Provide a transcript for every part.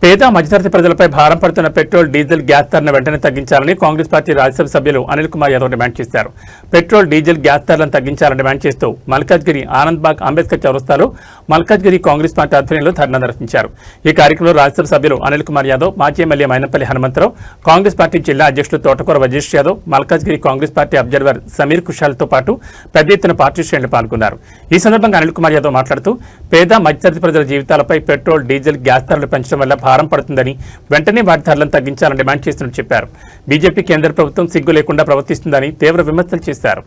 పేద మధ్యతరగతి ప్రజలపై భారం పడుతున్న పెట్రోల్ డీజిల్ గ్యాస్ ధరలను వెంటనే తగ్గించాలని కాంగ్రెస్ పార్టీ రాజ్యసభ సభ్యులు అనిల్ కుమార్ యాదవ్ డిమాండ్ చేశారు. పెట్రోల్ డీజిల్ గ్యాస్ ధరలను తగ్గించాలని డిమాండ్ చేస్తూ మల్కాజ్గిరి ఆనంద్బాగ్ అంబేద్కర్ చౌరస్తాలో మల్కాజ్గిరి కాంగ్రెస్ పార్టీ ఆధ్వర్యంలో ధర్నా నిర్వహించారు. ఈ కార్యక్రమంలో రాజ్యసభ సభ్యులు అనిల్ కుమార్ యాదవ్, మాజీ ఎమ్మెల్యే మైనంపల్లి హనుమంతరావు, కాంగ్రెస్ పార్టీ జిల్లా అధ్యక్షులు తోటకూర వజేష్ యాదవ్, మల్కాజ్గిరి కాంగ్రెస్ పార్టీ అబ్జర్వర్ సమీర్ కుషాల్తో పాటు పెద్ద ఎత్తున పార్టీ శ్రేణులు పాల్గొన్నారు. ఈ సందర్భంగా అనిల్ కుమార్ యాదవ్ మాట్లాడుతూ పేద మధ్యతరగతి ప్రజల జీవితాలపై పెట్రోల్ డీజిల్ గ్యాస్ ధరలు పెంచడం వల్ల భారం పడుతుందని, వెంటనే వాటి ధరలను తగ్గించాలని డిమాండ్ చేస్తున్నట్టు చెప్పారు. బీజేపీ కేంద్ర ప్రభుత్వం సిగ్గు లేకుండా ప్రవర్తిస్తుందని తీవ్ర విమర్శలు చేశారు.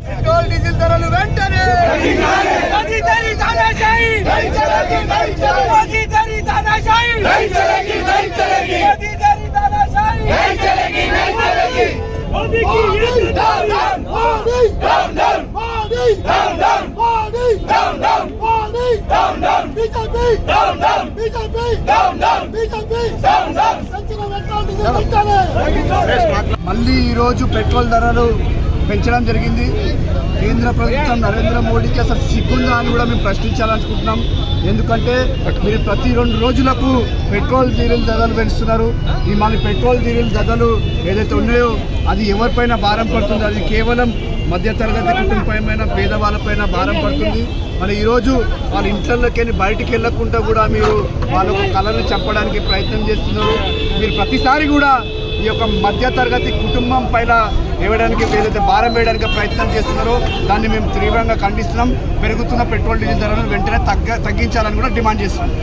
పెట్రోల్ డీజిల్ ధరలు వెంటనే మళ్ళీ ఈరోజు పెట్రోల్ ధరలు పెంచడం జరిగింది. కేంద్ర ప్రభుత్వం నరేంద్ర మోడీకి అసలు సిగ్గుందా అని కూడా మేము ప్రశ్నించాలనుకుంటున్నాం. ఎందుకంటే మీరు ప్రతి 2 రోజులకు పెట్రోల్ డీజిల్ ధరలు పెంచుతున్నారు. ఈ మన పెట్రోల్ డీజిల్ ధరలు ఏదైతే ఉన్నాయో అది ఎవరిపైన భారం పడుతుంది? అది కేవలం మధ్యతరగతి కుటుంబమైన పేదవాళ్ళపైన భారం పడుతుంది. మరి ఈరోజు వాళ్ళ ఇంట్లోకి బయటికి వెళ్ళకుండా కూడా మీరు వాళ్ళకు కళలు చెప్పడానికి ప్రయత్నం చేస్తున్నారు. మీరు ప్రతిసారి కూడా ఈ యొక్క మధ్యతరగతి కుటుంబం పైన వేయడానికి ఏదైతే భారం వేయడానికి ప్రయత్నం చేస్తున్నారో దాన్ని మేము తీవ్రంగా ఖండిస్తున్నాం. పెరుగుతున్న పెట్రోల్ డీజిల్ ధరలను వెంటనే తగ్గించాలని కూడా డిమాండ్ చేస్తున్నాం.